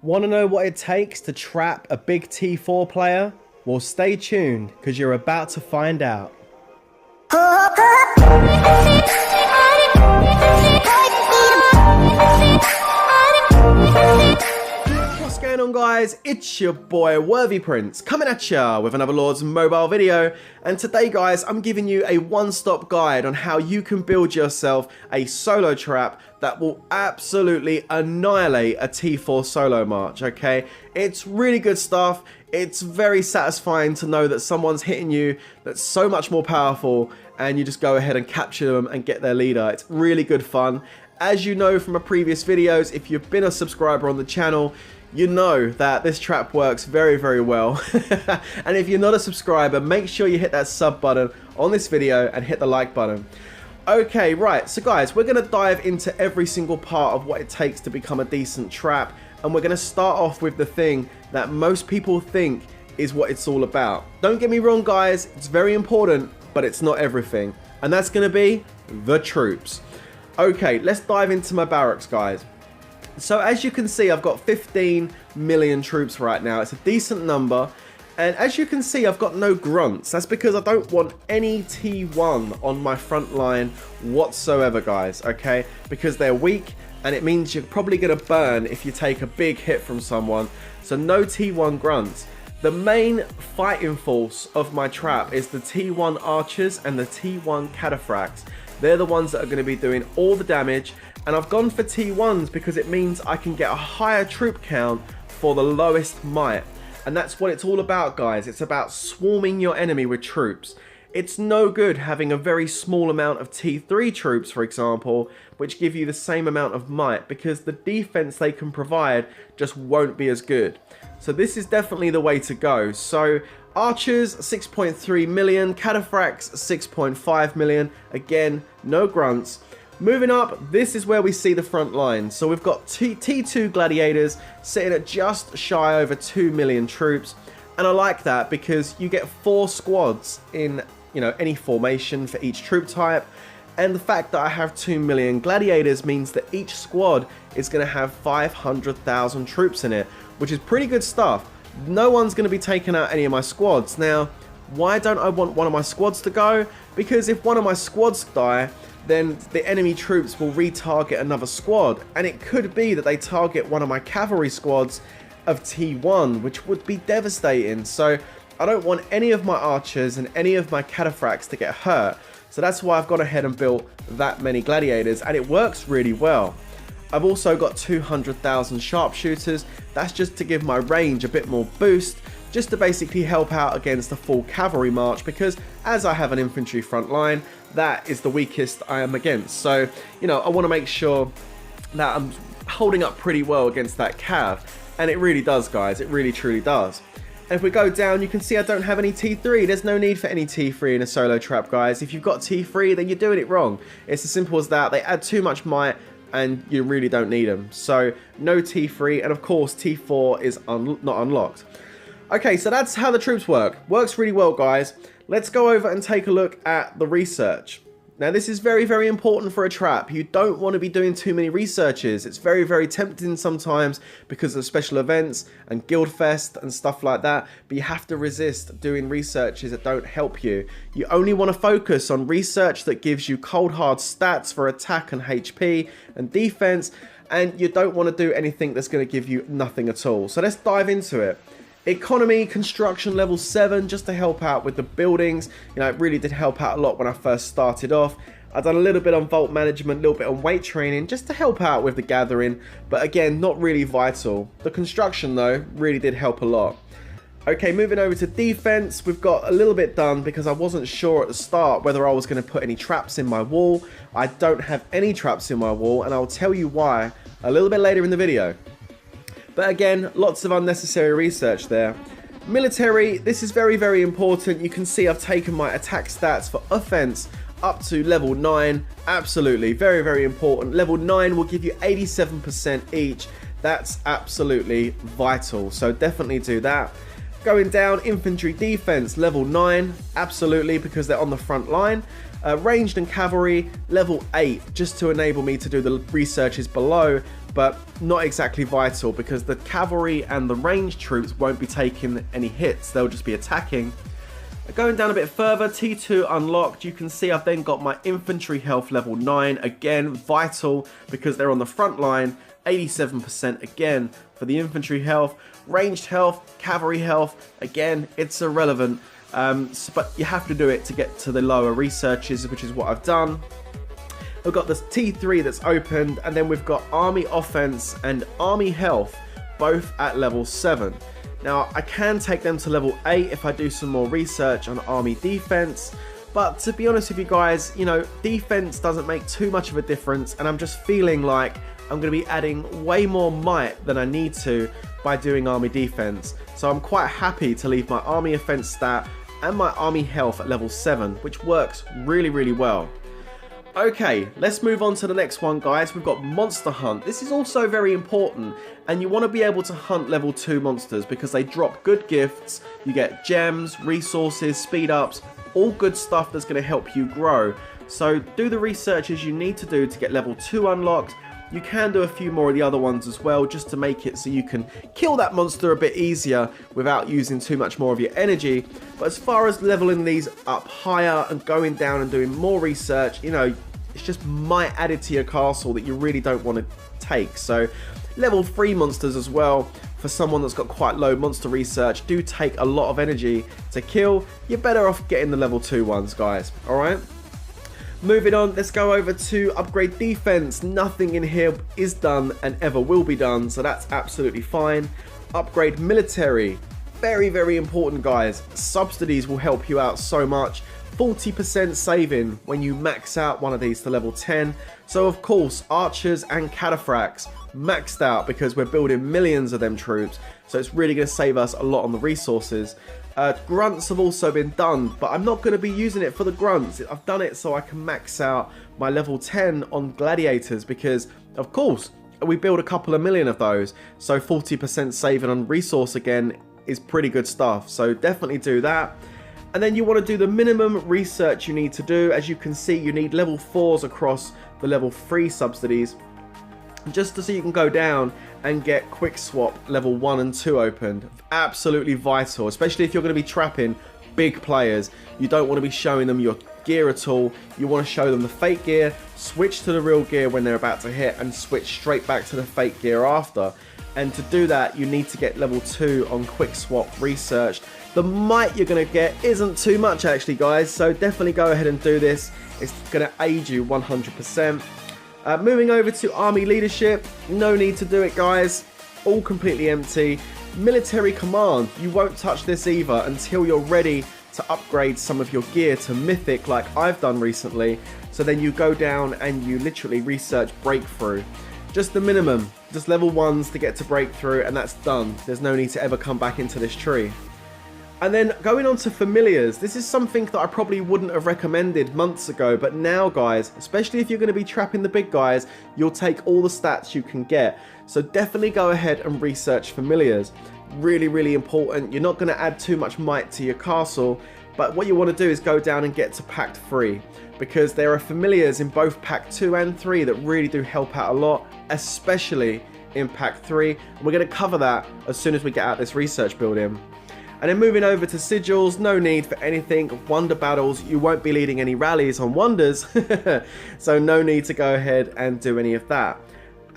Want to know what it takes to trap a big T4 player? Well, stay tuned because you're about to find out. What's going on, guys? It's your boy Worthy Prince coming at ya with another Lords Mobile video, and today guys I'm giving you a one-stop guide on how you can build yourself a solo trap that will absolutely annihilate a T4 solo march. Okay, it's really good stuff. It's very satisfying to know that someone's hitting you that's so much more powerful and you just go ahead and capture them and get their leader. It's really good fun. As you know from my previous videos, if you've been a subscriber on the channel, you know that this trap works very, very well. And if you're not a subscriber, make sure you hit that sub button on this video and hit the like button. Okay, right, so guys, we're going to dive into every single part of what it takes to become a decent trap, and we're going to start off with the thing that most people think is what it's all about. Don't get me wrong, guys, it's very important, but it's not everything, and that's going to be the troops. Okay, let's dive into my barracks, guys. So as you can see, I've got 15 million troops right now. It's a decent number. And as you can see, I've got no grunts. That's because I don't want any T1 on my front line whatsoever, guys, okay? Because they're weak, and it means you're probably going to burn if you take a big hit from someone. So no T1 grunts. The main fighting force of my trap is the T1 archers and the T1 cataphracts. They're the ones that are going to be doing all the damage. And I've gone for T1s because it means I can get a higher troop count for the lowest might. And that's what it's all about, guys. It's about swarming your enemy with troops. It's no good having a very small amount of T3 troops, for example, which give you the same amount of might, because the defense they can provide just won't be as good. So this is definitely the way to go. So archers, 6.3 million, cataphracts, 6.5 million. Again, no grunts. Moving up, this is where we see the front line. So we've got T2 gladiators sitting at just shy over 2 million troops. And I like that because you get 4 squads in, any formation for each troop type. And the fact that I have 2 million gladiators means that each squad is going to have 500,000 troops in it, which is pretty good stuff. No one's going to be taking out any of my squads. Now, why don't I want one of my squads to go? Because if one of my squads die, then the enemy troops will retarget another squad, and it could be that they target one of my cavalry squads of T1, which would be devastating. So I don't want any of my archers and any of my cataphracts to get hurt. So that's why I've gone ahead and built that many gladiators, and it works really well. I've also got 200,000 sharpshooters. That's just to give my range a bit more boost, just to basically help out against the full cavalry march, because as I have an infantry front line, that is the weakest I am against. So, I want to make sure that I'm holding up pretty well against that cav, and it really does, guys. It really truly does. And if we go down, you can see I don't have any T3. There's no need for any T3 in a solo trap, guys. If you've got T3, then you're doing it wrong. It's as simple as that. They add too much might, and you really don't need them. So no T3, and of course T4 is not unlocked. Okay, so that's how the troops work. Works really well, guys. Let's go over and take a look at the research. Now, this is very, very important for a trap. You don't want to be doing too many researches. It's very, very tempting sometimes because of special events and guild fest and stuff like that. But you have to resist doing researches that don't help you. You only want to focus on research that gives you cold hard stats for attack and HP and defense. And you don't want to do anything that's going to give you nothing at all. So let's dive into it. Economy, construction level 7, just to help out with the buildings. It really did help out a lot when I first started off. I've done a little bit on vault management, a little bit on weight training, just to help out with the gathering. But again, not really vital. The construction, though, really did help a lot. Okay, moving over to defense, we've got a little bit done because I wasn't sure at the start whether I was going to put any traps in my wall. I don't have any traps in my wall, and I'll tell you why a little bit later in the video. But again, lots of unnecessary research there. Military, this is very, very important. You can see I've taken my attack stats for offense up to level 9. Absolutely, very, very important. Level 9 will give you 87% each. That's absolutely vital. So definitely do that. Going down, infantry defense, level 9. Absolutely, because they're on the front line. Ranged and cavalry, level 8, just to enable me to do the researches below. but not exactly vital because the cavalry and the ranged troops won't be taking any hits, they'll just be attacking. Going down a bit further, T2 unlocked. You can see I've then got my infantry health level 9, again vital because they're on the front line. 87% again for the infantry health. Ranged health, cavalry health, again it's irrelevant, but you have to do it to get to the lower researches, which is what I've done. We've got this T3 that's opened, and then we've got army offense and army health both at level 7. Now I can take them to level 8 if I do some more research on army defense, but to be honest with you guys, you know, defense doesn't make too much of a difference, and I'm just feeling like I'm going to be adding way more might than I need to by doing army defense. So I'm quite happy to leave my army offense stat and my army health at level 7, which works really, really well. Okay, let's move on to the next one, guys. We've got monster hunt. This is also very important, and you want to be able to hunt level 2 monsters because they drop good gifts. You get gems, resources, speed ups, all good stuff that's going to help you grow. So do the researches you need to do to get level 2 unlocked. You can do a few more of the other ones as well, just to make it so you can kill that monster a bit easier without using too much more of your energy. But as far as leveling these up higher and going down and doing more research, you know, it's just might added to your castle that you really don't want to take. So level 3 monsters as well, for someone that's got quite low monster research, do take a lot of energy to kill. You're better off getting the level 2 ones, guys. Alright? Moving on, let's go over to upgrade defense. Nothing in here is done and ever will be done, so that's absolutely fine. Upgrade military. Very, very important, guys. Subsidies will help you out so much. 40% saving when you max out one of these to level 10. So of course, archers and cataphracts maxed out because we're building millions of them troops. So it's really going to save us a lot on the resources. Grunts have also been done, but I'm not going to be using it for the grunts. I've done it so I can max out my level 10 on gladiators because, of course, we build a couple of million of those. So 40% saving on resource again is pretty good stuff. So definitely do that. And then you want to do the minimum research you need to do. As you can see, you need level 4s across the level 3 subsidies, just so you can go down and get quick swap level 1 and 2 opened. Absolutely vital, especially if you're going to be trapping big players. You don't want to be showing them your gear at all. You want to show them the fake gear, switch to the real gear when they're about to hit, and switch straight back to the fake gear after. And to do that, you need to get level 2 on quick swap researched. The might you're going to get isn't too much actually, guys, so definitely go ahead and do this. It's going to aid you 100%. Moving over to army leadership, no need to do it, guys. All completely empty. Military command, you won't touch this either until you're ready to upgrade some of your gear to mythic like I've done recently. So then you go down and you literally research breakthrough. Just the minimum, just level 1s to get to breakthrough, and that's done. There's no need to ever come back into this tree. And then going on to familiars, this is something that I probably wouldn't have recommended months ago, but now guys, especially if you're going to be trapping the big guys, you'll take all the stats you can get. So definitely go ahead and research familiars. Really, really important. You're not going to add too much might to your castle, but what you want to do is go down and get to Pact 3, because there are familiars in both Pact 2 and 3 that really do help out a lot, especially in Pact 3. And we're going to cover that as soon as we get out this research building. And then moving over to sigils, no need for anything. Wonder battles, you won't be leading any rallies on wonders, so no need to go ahead and do any of that.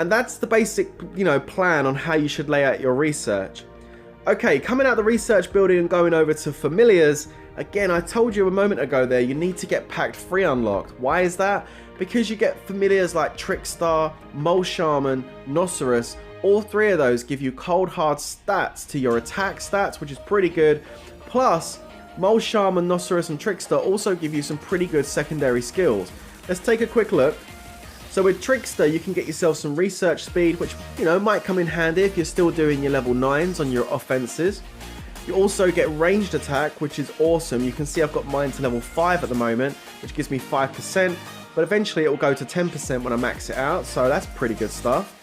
And that's the basic, plan on how you should lay out your research. Okay, coming out the research building and going over to familiars, again, I told you a moment ago there, you need to get Pact 3 unlocked. Why is that? Because you get familiars like Trickstar, Mole Shaman, Nocerus. All 3 of those give you cold hard stats to your attack stats, which is pretty good. Plus, Mole Shaman, Nocerus and Trickstar also give you some pretty good secondary skills. Let's take a quick look. So with Trickster, you can get yourself some research speed, which, might come in handy if you're still doing your level 9s on your offenses. You also get ranged attack, which is awesome. You can see I've got mine to level 5 at the moment, which gives me 5%, but eventually it will go to 10% when I max it out, so that's pretty good stuff.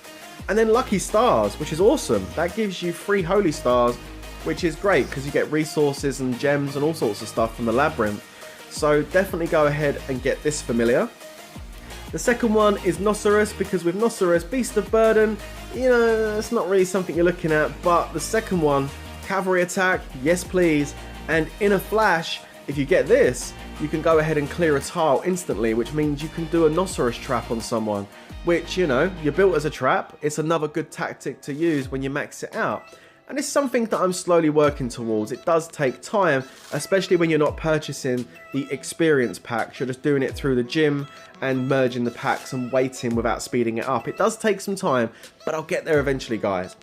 And then Lucky Stars, which is awesome. That gives you 3 Holy Stars, which is great because you get resources and gems and all sorts of stuff from the Labyrinth. So definitely go ahead and get this familiar. The second one is Nocerus, because with Nocerus, Beast of Burden, you know, it's not really something you're looking at. But the second one, Cavalry Attack, yes please. And in a flash, if you get this, you can go ahead and clear a tile instantly, which means you can do a Nocerus trap on someone, which, you know, you're built as a trap. It's another good tactic to use when you max it out. And it's something that I'm slowly working towards. It does take time, especially when you're not purchasing the experience packs. You're just doing it through the gym and merging the packs and waiting without speeding it up. It does take some time, but I'll get there eventually, guys.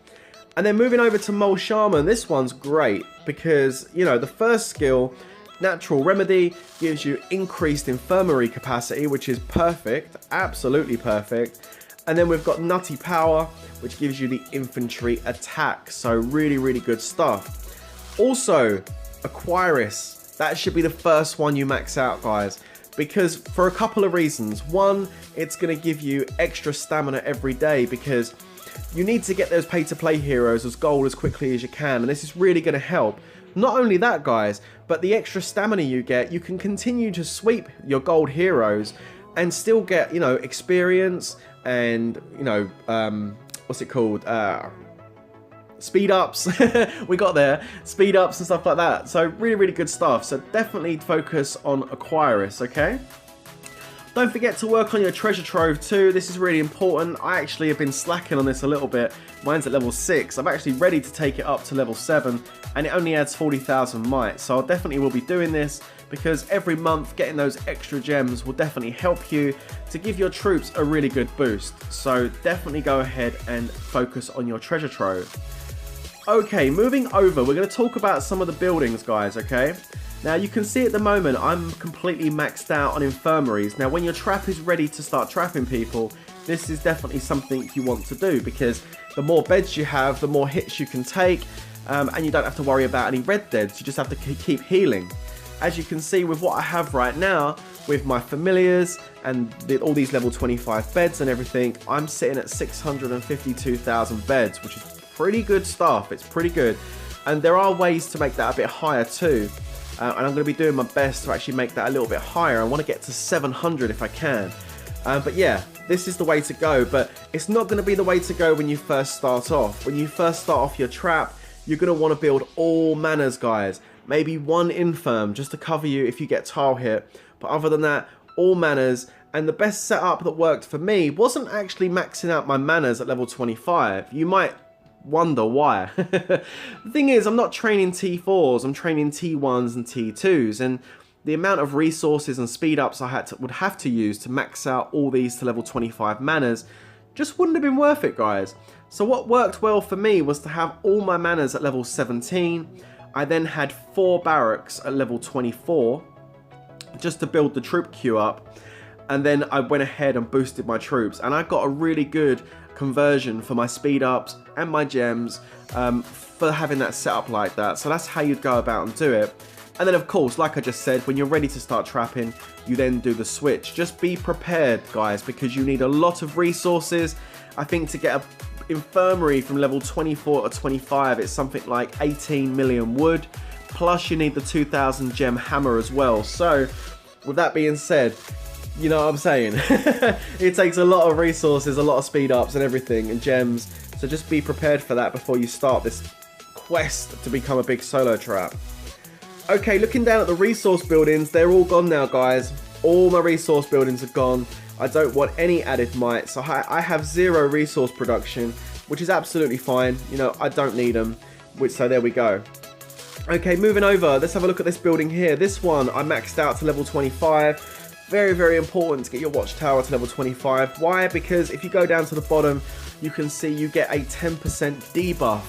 And then moving over to Mole Shaman, this one's great because, you know, the first skill, Natural Remedy, gives you increased infirmary capacity, which is perfect, absolutely perfect. And then we've got Nutty Power, which gives you the infantry attack. So really, really good stuff. Also, Aquarius. That should be the first one you max out, guys. Because for a couple of reasons. One, it's going to give you extra stamina every day because you need to get those pay-to-play heroes as gold as quickly as you can. And this is really going to help. Not only that, guys, but the extra stamina you get, you can continue to sweep your gold heroes and still get, you know, experience and, you know, what's it called? Speed ups. We got there. Speed ups and stuff like that. So really, really good stuff. So definitely focus on Aquarius, okay? Don't forget to work on your treasure trove too. This is really important. I actually have been slacking on this a little bit. Mine's at level 6. I'm actually ready to take it up to level 7 and it only adds 40,000 might. So I definitely will be doing this because every month getting those extra gems will definitely help you to give your troops a really good boost. So definitely go ahead and focus on your treasure trove. Okay, moving over, we're going to talk about some of the buildings, guys, okay? Now, you can see at the moment, I'm completely maxed out on infirmaries. Now, when your trap is ready to start trapping people, this is definitely something you want to do because the more beds you have, the more hits you can take, and you don't have to worry about any red deads. You just have to keep healing. As you can see with what I have right now, with my familiars and all these level 25 beds and everything, I'm sitting at 652,000 beds, which is pretty good stuff. It's pretty good. And there are ways to make that a bit higher too. And I'm going to be doing my best to actually make that a little bit higher. I want to get to 700 if I can. But yeah, this is the way to go. But it's not going to be the way to go when you first start off. When you first start off your trap, you're going to want to build all manners, guys. Maybe one infirm just to cover you if you get tile hit. But other than that, all manners. And the best setup that worked for me wasn't actually maxing out my manners at level 25. You might wonder why. The thing is, I'm not training T4s, I'm training T1s and T2s, and the amount of resources and speed ups I would have to use to max out all these to level 25 manners just wouldn't have been worth it, guys. So what worked well for me was to have all my manners at level 17. I then had 4 barracks at level 24 just to build the troop queue up, and then I went ahead and boosted my troops, and I got a really good conversion for my speed ups and my gems for having that set up like that. So that's how you'd go about and do it. And then of course, like I just said, when you're ready to start trapping, you then do the switch. Just be prepared, guys, because you need a lot of resources. I think to get a infirmary from level 24 to 25, it's something like 18 million wood, plus you need the 2000 gem hammer as well. So with that being said, you know what I'm saying? It takes a lot of resources, a lot of speed ups and everything, and gems. So just be prepared for that before you start this quest to become a big solo trap. Okay, looking down at the resource buildings, they're all gone now, guys. All my resource buildings are gone. I don't want any added might, so I have 0 resource production, which is absolutely fine. You know, I don't need them, so there we go. Okay, moving over, let's have a look at this building here. This one I maxed out to level 25. Very, very important to get your Watchtower to level 25. Why? Because if you go down to the bottom, you can see you get a 10% debuff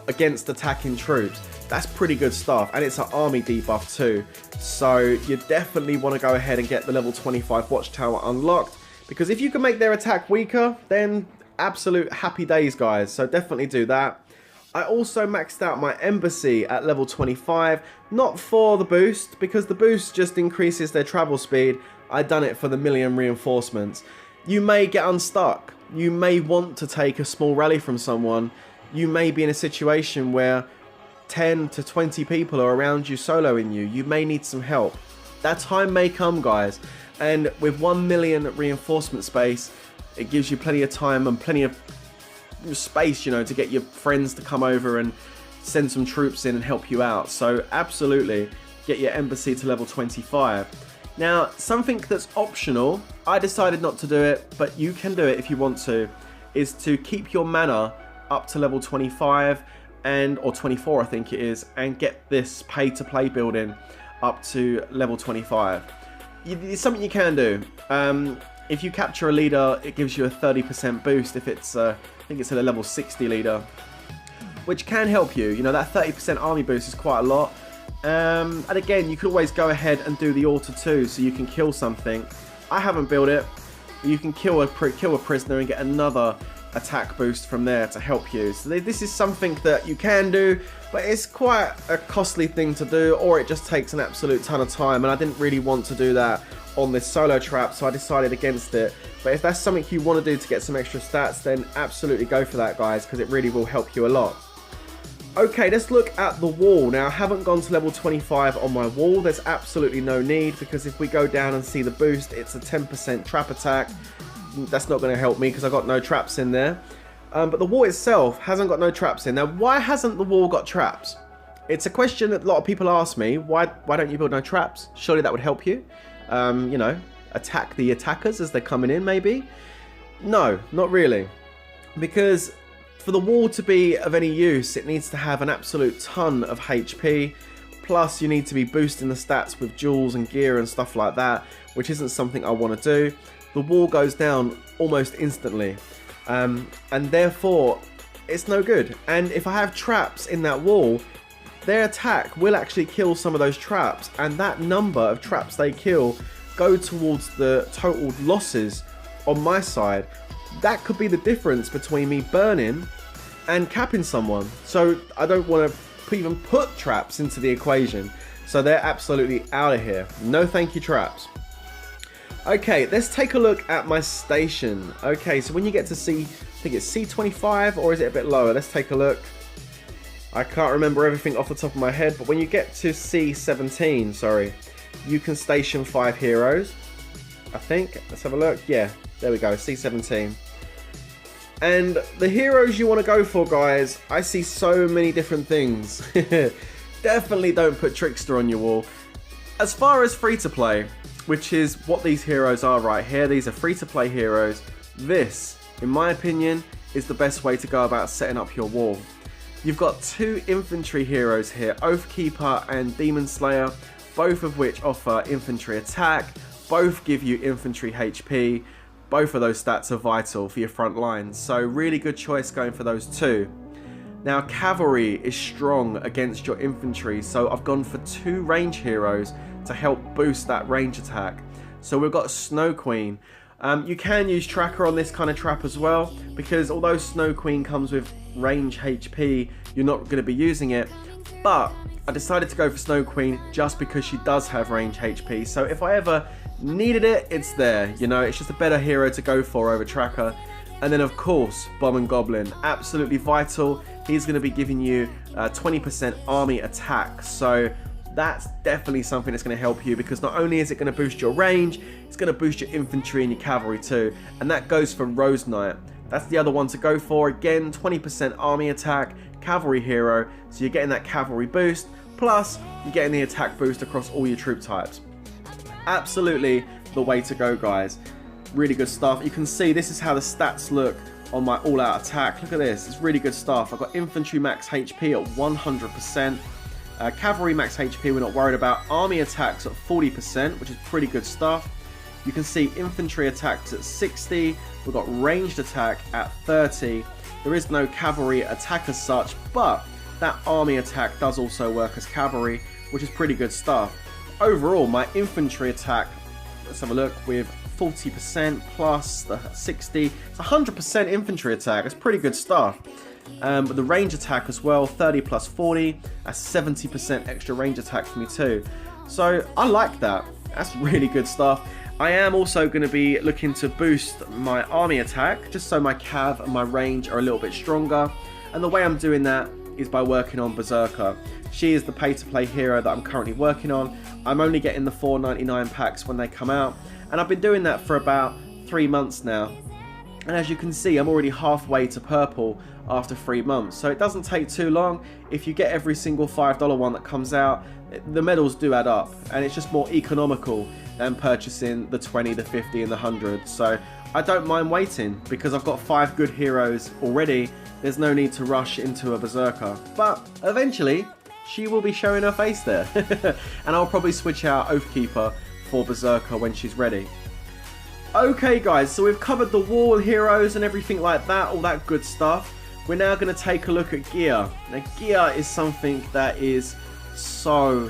against attacking troops. That's pretty good stuff, and it's an army debuff too. So you definitely want to go ahead and get the level 25 Watchtower unlocked, because if you can make their attack weaker, then absolute happy days, guys. So definitely do that. I also maxed out my embassy at level 25, not for the boost, because the boost just increases their travel speed. I done it for the million reinforcements. You may get unstuck. You may want to take a small rally from someone. You may be in a situation where 10 to 20 people are around you soloing you. You may need some help. That time may come, guys. And with 1 million reinforcement space, it gives you plenty of time and plenty of space, you know, to get your friends to come over and send some troops in and help you out. So absolutely, get your embassy to level 25. Now, something that's optional, I decided not to do it, but you can do it if you want to, is to keep your mana up to level 25 or 24 I think it is, and get this pay to play building up to level 25. It's something you can do. If you capture a leader, it gives you a 30% boost if it's I think it's at a level 60 leader, which can help you. You know, that 30% army boost is quite a lot. And again, you could always go ahead and do the auto too, so you can kill something. I haven't built it, but you can kill a prisoner and get another attack boost from there to help you. So this is something that you can do, but it's quite a costly thing to do, or it just takes an absolute ton of time, and I didn't really want to do that on this solo trap, so I decided against it. But if that's something you want to do to get some extra stats, then absolutely go for that, guys, because it really will help you a lot. Okay, let's look at the wall. Now, I haven't gone to level 25 on my wall. There's absolutely no need, because if we go down and see the boost, it's a 10% trap attack. That's not going to help me because I've got no traps in there. But the wall itself hasn't got no traps in. Now, why hasn't the wall got traps? It's a question that a lot of people ask me. Why don't you build no traps? Surely that would help you. You know, attack the attackers as they're coming in, maybe? No, not really. Because for the wall to be of any use, it needs to have an absolute ton of HP. Plus, you need to be boosting the stats with jewels and gear and stuff like that, which isn't something I want to do. The wall goes down almost instantly. And therefore, it's no good. And if I have traps in that wall, their attack will actually kill some of those traps, and that number of traps they kill go towards the total losses on my side. That could be the difference between me burning and capping someone. So I don't want to even put traps into the equation. So they're absolutely out of here. No thank you, traps. Okay, let's take a look at my station. Okay, so when you get to I think it's C25, or is it a bit lower? Let's take a look. I can't remember everything off the top of my head, but when you get to C17, sorry, you can station 5 heroes, I think. Let's have a look. Yeah, there we go, C17. And the heroes you want to go for, guys, I see so many different things. Definitely don't put Trickster on your wall. As far as free-to-play, which is what these heroes are right here, these are free-to-play heroes, this, in my opinion, is the best way to go about setting up your wall. You've got 2 infantry heroes here, Oathkeeper and Demon Slayer, both of which offer infantry attack, both give you infantry HP, both of those stats are vital for your front lines, so really good choice going for those 2. Now, cavalry is strong against your infantry, so I've gone for 2 range heroes to help boost that range attack. So we've got Snow Queen. You can use Tracker on this kind of trap as well, because although Snow Queen comes with range HP, you're not going to be using it. But I decided to go for Snow Queen just because she does have range HP. So if I ever needed it, it's there. You know, it's just a better hero to go for over Tracker. And then of course, Bomb and Goblin, absolutely vital. He's going to be giving you 20% army attack. So that's definitely something that's going to help you, because not only is it going to boost your range, it's going to boost your infantry and your cavalry too. And that goes for Rose Knight. That's the other one to go for. Again, 20% army attack, cavalry hero. So you're getting that cavalry boost, plus you're getting the attack boost across all your troop types. Absolutely the way to go, guys. Really good stuff. You can see this is how the stats look on my all-out attack. Look at this. It's really good stuff. I've got infantry max HP at 100%. Cavalry max HP we're not worried about. Army attacks at 40%, which is pretty good stuff. You can see infantry attacks at 60. We've got ranged attack at 30. There is no cavalry attack as such, but that army attack does also work as cavalry, which is pretty good stuff. Overall, my infantry attack, let's have a look, with 40% plus the 60. It's 100% infantry attack. It's pretty good stuff. But the range attack as well, 30 plus 40. That's 70% extra range attack for me too. So I like that. That's really good stuff. I am also going to be looking to boost my army attack, just so my cav and my range are a little bit stronger. And the way I'm doing that is by working on Berserker. She is the pay-to-play hero that I'm currently working on. I'm only getting the $4.99 packs when they come out, and I've been doing that for about 3 months now. And as you can see, I'm already halfway to purple after 3 months. So it doesn't take too long. If you get every single $5 one that comes out, the medals do add up. And it's just more economical than purchasing the 20, the 50 and the 100. So I don't mind waiting because I've got 5 good heroes already. There's no need to rush into a Berserker. But eventually, she will be showing her face there. And I'll probably switch out Oathkeeper for Berserker when she's ready. Okay guys, so we've covered the wall heroes and everything like that, all that good stuff. We're now going to take a look at gear. Now gear is something that is so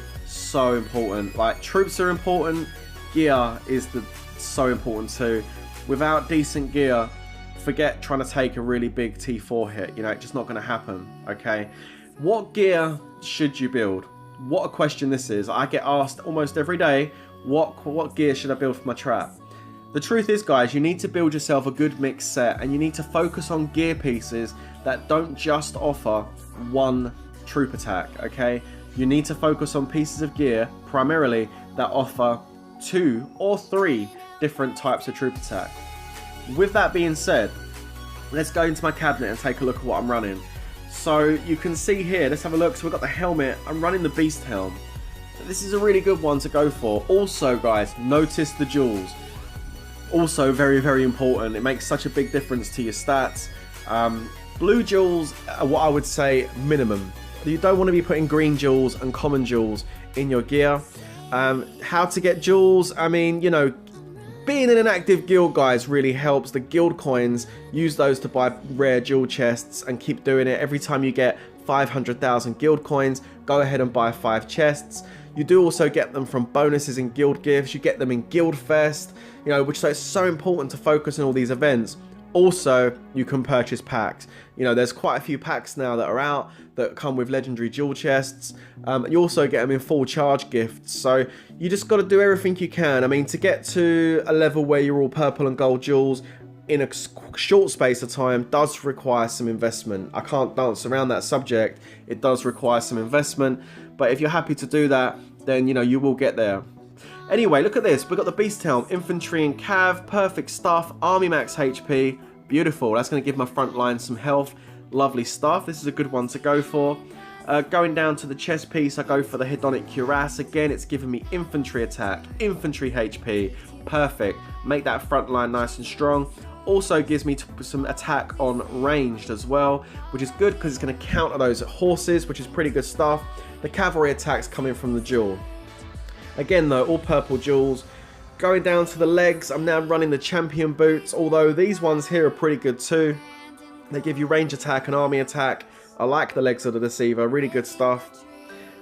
important. Like troops are important, gear is so important too. Without decent gear, forget trying to take a really big T4 hit, you know, it's just not going to happen, okay? What gear should you build? What a question this is. I get asked almost every day, what gear should I build for my trap? The truth is, guys, you need to build yourself a good mixed set, and you need to focus on gear pieces that don't just offer one troop attack, okay? You need to focus on pieces of gear, primarily, that offer 2 or 3 different types of troop attack. With that being said, let's go into my cabinet and take a look at what I'm running. So you can see here, let's have a look. So we've got the helmet. I'm running the Beast Helm. This is a really good one to go for. Also, guys, notice the jewels. Also very important. It makes such a big difference to your stats. Blue jewels are what I would say minimum. You don't want to be putting green jewels and common jewels in your gear. How to get jewels? I mean, you know, being in an active guild, guys, really helps. The guild coins, use those to buy rare jewel chests and keep doing it. Every time you get 500,000 guild coins, go ahead and buy 5 chests. You do also get them from bonuses in guild gifts. You get them in Guild Fest, you know, which so it's so important to focus on all these events. Also, you can purchase packs. You know, there's quite a few packs now that are out that come with legendary jewel chests. You also get them in full charge gifts. So you just got to do everything you can. I mean, to get to a level where you're all purple and gold jewels in a short space of time does require some investment. I can't dance around that subject. It does require some investment. But if you're happy to do that, then, you know, you will get there. Anyway, look at this. We've got the Beast Helm, Infantry and Cav, perfect stuff, Army Max HP. Beautiful. That's going to give my front line some health. Lovely stuff. This is a good one to go for. Going down to the chest piece, I go for the Hedonic Cuirass. Again, it's giving me infantry attack, infantry HP. Perfect. Make that front line nice and strong. Also gives me some attack on ranged as well, which is good because it's going to counter those horses, which is pretty good stuff. The cavalry attacks coming from the jewel. Again though, all purple jewels. Going down to the legs, I'm now running the champion boots, although these ones here are pretty good too. They give you range attack and army attack. I like the legs of the Deceiver, really good stuff.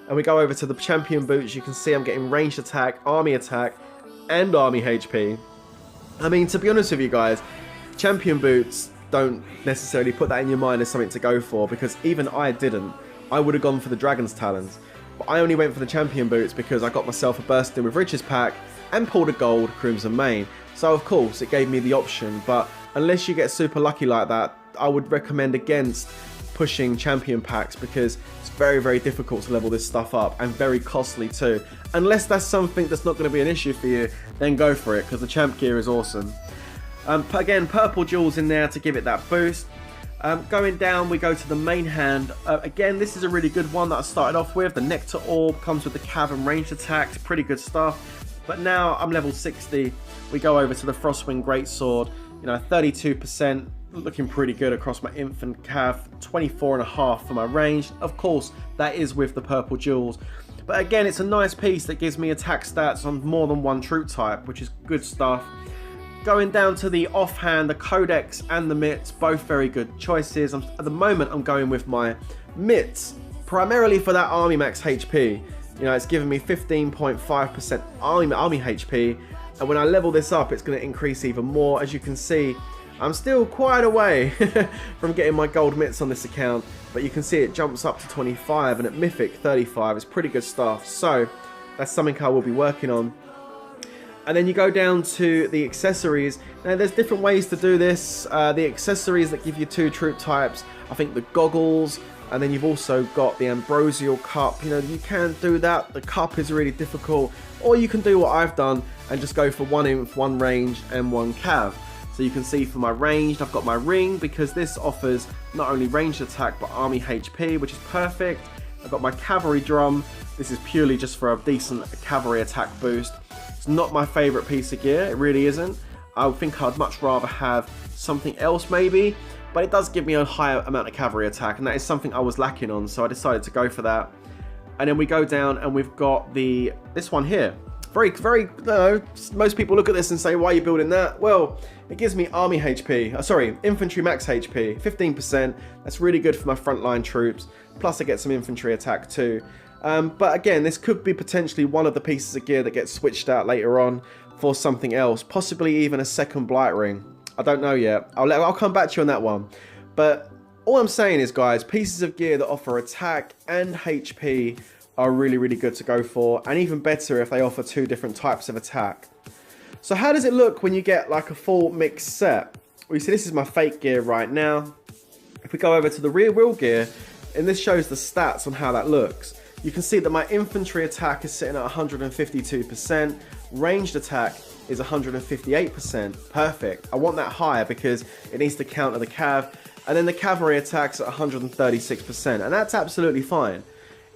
And we go over to the champion boots. You can see I'm getting ranged attack, and army HP. I mean, to be honest with you guys, champion boots, don't necessarily put that in your mind as something to go for, because even I didn't. I would have gone for the Dragon's Talons. But I only went for the champion boots because I got myself a Bursting with Riches pack and pulled a gold Crimson Mane. So of course it gave me the option, but unless you get super lucky like that, I would recommend against pushing champion packs because it's very difficult to level this stuff up and very costly too. Unless that's something that's not going to be an issue for you, then go for it because the champ gear is awesome. Again, purple jewels in there to give it that boost. Going down, we go to the main hand. Again, this is a really good one that I started off with. The Nectar Orb comes with the Cav and ranged attacks, pretty good stuff. But now I'm level 60. We go over to the Frostwing Greatsword. You know, 32%, looking pretty good across my infant Cav. 24.5 for my range. Of course, that is with the purple jewels. But again, it's a nice piece that gives me attack stats on more than one troop type, which is good stuff. Going down to the offhand, the Codex and the Mitts, both very good choices. At the moment, I'm going with my Mitts, primarily for that Army Max HP. You know, it's giving me 15.5% Army HP, and when I level this up, it's going to increase even more. As you can see, I'm still quite away from getting my gold Mitts on this account, but you can see it jumps up to 25, and at Mythic, 35. It's pretty good stuff, so that's something I will be working on. And then you go down to the accessories. Now there's different ways to do this. The accessories that give you 2 troop types, I think the goggles And then you've also got the Ambrosial Cup. You know, you can do that. The cup is really difficult. Or you can do what I've done and just go for 1 inf, 1 range, and 1 cav. So you can see for my ranged, I've got my ring because this offers not only ranged attack but army HP, which is perfect. I've got my cavalry drum. This is purely just for a decent cavalry attack boost. It's not my favorite piece of gear, it really isn't. I think I'd much rather have something else maybe, but it does give me a higher amount of cavalry attack, and that is something I was lacking on, so I decided to go for that. And then we go down and we've got this one here. Very, most people look at this and say, why are you building that? Well, it gives me army HP, infantry max HP, 15%. That's really good for my frontline troops. Plus I get some infantry attack too. But again, this could be potentially one of the pieces of gear that gets switched out later on for something else, possibly even a second blight ring. I don't know yet. I'll come back to you on that one. But all I'm saying is, guys, pieces of gear that offer attack and HP are really, really good to go for, and even better if they offer 2 different types of attack. So how does it look when you get like a full mixed set? Well, you see this is my fake gear right now. If we go over to the rear wheel gear, and this shows the stats on how that looks, you can see that my infantry attack is sitting at 152%, ranged attack is 158%, perfect. I want that higher because it needs to counter the cav, and then the cavalry attack's at 136%, and that's absolutely fine.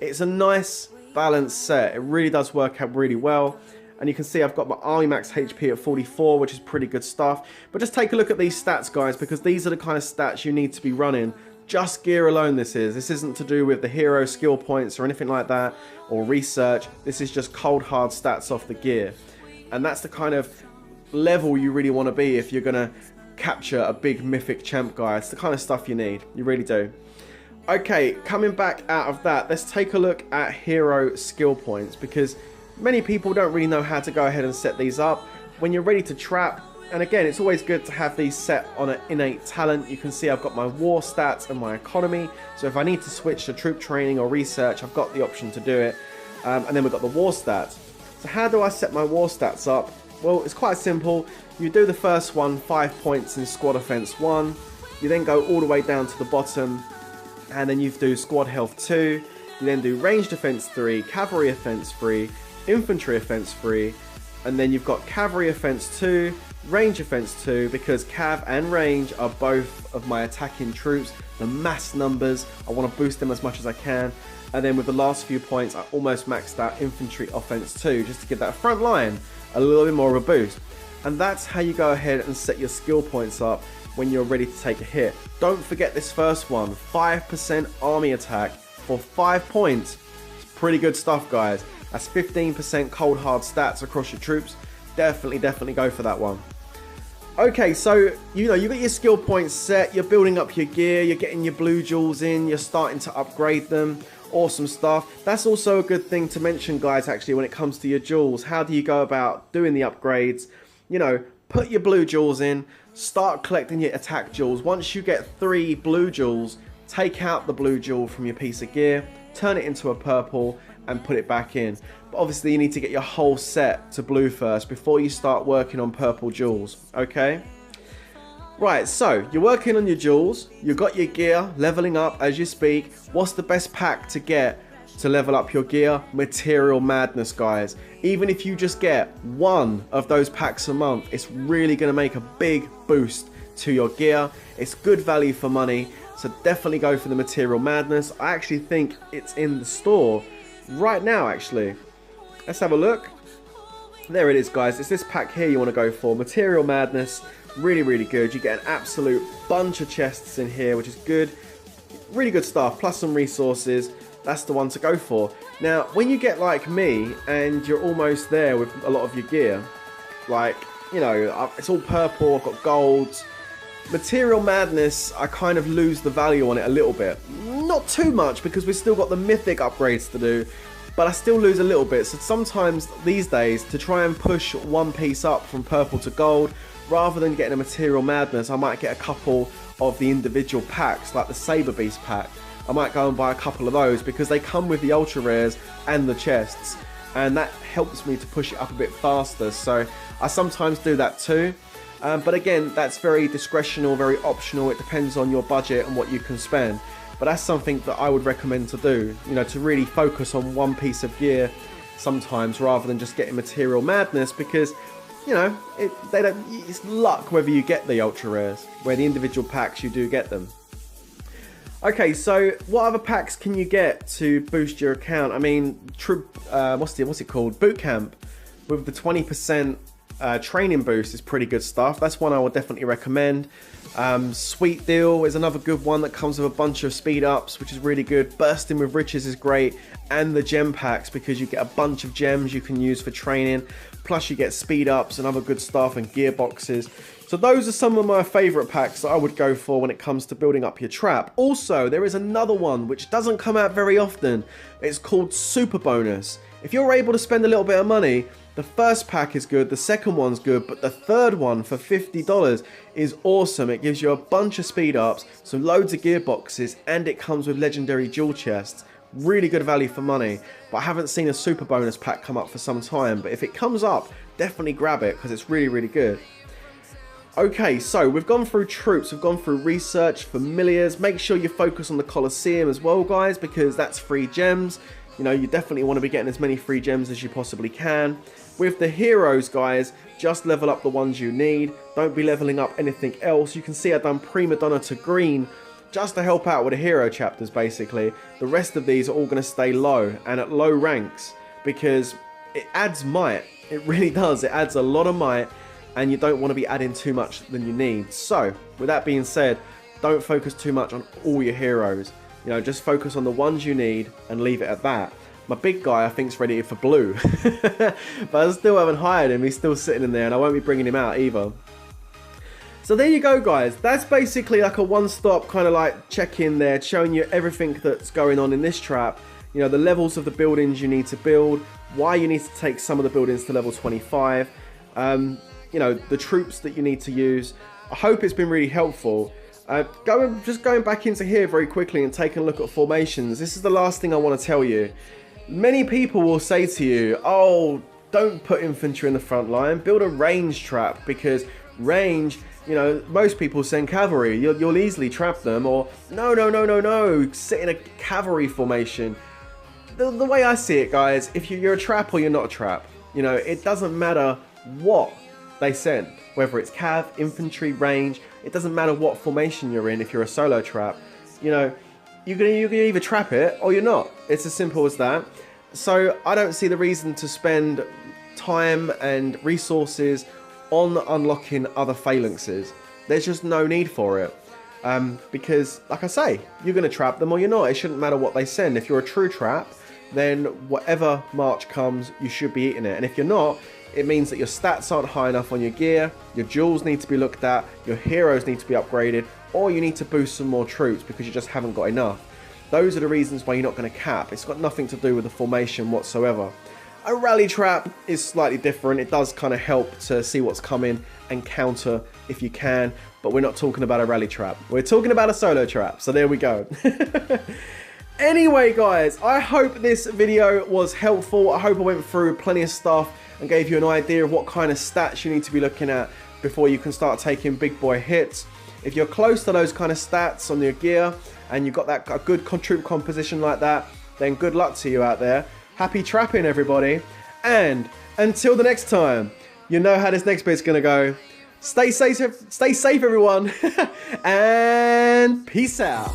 It's a nice balanced set. It really does work out really well. And you can see I've got my army max HP at 44, which is pretty good stuff. But just take a look at these stats, guys, because these are the kind of stats you need to be running. Just gear alone this is. This isn't to do with the hero skill points or anything like that, or research. This is just cold hard stats off the gear. And that's the kind of level you really want to be if you're going to capture a big mythic champ guy. It's the kind of stuff you need. You really do. Okay, coming back out of that, let's take a look at hero skill points, because many people don't really know how to go ahead and set these up. When you're ready to trap, and again, it's always good to have these set on an innate talent. You can see I've got my war stats and my economy, so if I need to switch to troop training or research, I've got the option to do it. And then we've got the war stats. So how do I set my war stats up? Well, it's quite simple. You do the first one, 5 points in squad offense 1. You then go all the way down to the bottom, and then you do squad health 2, you then do ranged defense 3, cavalry offense 3, infantry offense 3, and then you've got cavalry offense 2, range offense 2, because cav and range are both of my attacking troops, the mass numbers, I want to boost them as much as I can. And then with the last few points, I almost maxed out infantry offense 2, just to give that front line a little bit more of a boost. And that's how you go ahead and set your skill points up when you're ready to take a hit. Don't forget this first one, 5% army attack for 5 points. It's pretty good stuff, guys. That's 15% cold hard stats across your troops. Definitely go for that one. Okay, so you got your skill points set, you're building up your gear, you're getting your blue jewels in, you're starting to upgrade them. Awesome stuff. That's also a good thing to mention, guys, actually, when it comes to your jewels. How do you go about doing the upgrades? You know, put your blue jewels in, start collecting your attack jewels. Once you get 3 blue jewels, take out the blue jewel from your piece of gear, turn it into a purple, and put it back in. But obviously you need to get your whole set to blue first before you start working on purple jewels, okay? Right, so you're working on your jewels, you've got your gear leveling up as you speak. What's the best pack to get to level up your gear? Material Madness, guys. Even if you just get 1 of those packs a month, it's really going to make a big boost to your gear. It's good value for money, so definitely go for the Material Madness. I actually think it's in the store right now, actually. Let's have a look. There it is, guys. It's this pack here you want to go for. Material Madness. Really good. You get an absolute bunch of chests in here, which is good. Really good stuff, plus some resources. That's the one to go for. Now, when you get like me and you're almost there with a lot of your gear, like, you know, it's all purple, I've got golds. Material Madness, I kind of lose the value on it a little bit. Not too much, because we've still got the mythic upgrades to do, but I still lose a little bit. So sometimes these days, to try and push one piece up from purple to gold, rather than getting a Material Madness, I might get a couple of the individual packs, like the Saber Beast pack. I might go and buy a couple of those because they come with the ultra rares and the chests, and that helps me to push it up a bit faster. So I sometimes do that too, but again, that's very discretional, very optional. It depends on your budget and what you can spend. but that's something that I would recommend to do, you know, to really focus on one piece of gear sometimes rather than just getting material madness, because you know it's luck whether you get the ultra rares, where the individual packs you do get them. Okay, so what other packs can you get to boost your account? I mean, what's it called? Boot Camp with the 20% training boost is pretty good stuff. That's one I would definitely recommend. Sweet Deal is another good one that comes with a bunch of speed ups, which is really good. Bursting with Riches is great, and the gem packs, because you get a bunch of gems you can use for training, plus you get speed ups and other good stuff and gearboxes. So those are some of my favourite packs that I would go for when it comes to building up your trap. Also, there is another one which doesn't come out very often. It's called Super Bonus. If you're able to spend a little bit of money, the first pack is good, the second one's good, but the third one for $50 is awesome. It gives you a bunch of speed ups, some loads of gearboxes, and it comes with legendary jewel chests. Really good value for money, but I haven't seen a Super Bonus pack come up for some time. But if it comes up, definitely grab it because it's really, really good. Okay, so we've gone through troops, we've gone through research, familiars. Make sure you focus on the Colosseum as well, guys, because that's free gems. You know, you definitely want to be getting as many free gems as you possibly can. With the heroes, guys, just level up the ones you need. Don't be leveling up anything else. You can see I've done Prima Donna to green just to help out with the hero chapters, basically. The rest of these are all going to stay low and at low ranks because it adds might. It really does. It adds a lot of might, and you don't want to be adding too much than you need. So, with that being said, don't focus too much on all your heroes. You know, just focus on the ones you need and leave it at that. My big guy, I think, is ready for blue. But I still haven't hired him. He's still sitting in there, and I won't be bringing him out either. So there you go, guys. That's basically like a one-stop kind of like check-in there, showing you everything that's going on in this trap. You know, the levels of the buildings you need to build, why you need to take some of the buildings to level 25. You know, the troops that you need to use. I hope it's been really helpful. Just going back into here very quickly and taking a look at formations. This is the last thing I want to tell you. Many people will say to you, oh, don't put infantry in the front line, build a range trap, because range, you know, most people send cavalry, you'll easily trap them. Or no, sit in a cavalry formation. The way I see it, guys, if you're a trap or you're not a trap, you know, it doesn't matter what they send, whether it's cav, infantry, range. It doesn't matter what formation you're in. If you're a solo trap, you know, you can either trap it or you're not. It's as simple as that. So I don't see the reason to spend time and resources on unlocking other phalanxes. There's just no need for it, because like I say, you're going to trap them or you're not. It shouldn't matter what they send. If you're a true trap, then whatever march comes, you should be eating it. And if you're not, it means that your stats aren't high enough on your gear, your jewels need to be looked at, your heroes need to be upgraded, or you need to boost some more troops because you just haven't got enough. Those are the reasons why you're not going to cap. It's got nothing to do with the formation whatsoever. A rally trap is slightly different. It does kind of help to see what's coming and counter if you can, but we're not talking about a rally trap. We're talking about a solo trap, so there we go. Anyway, guys, I hope this video was helpful. I hope I went through plenty of stuff and gave you an idea of what kind of stats you need to be looking at before you can start taking big boy hits. If you're close to those kind of stats on your gear and you've got that a good troop composition like that, then good luck to you out there. Happy trapping, everybody. And until the next time, you know how this next bit's gonna go. Stay safe everyone. And peace out.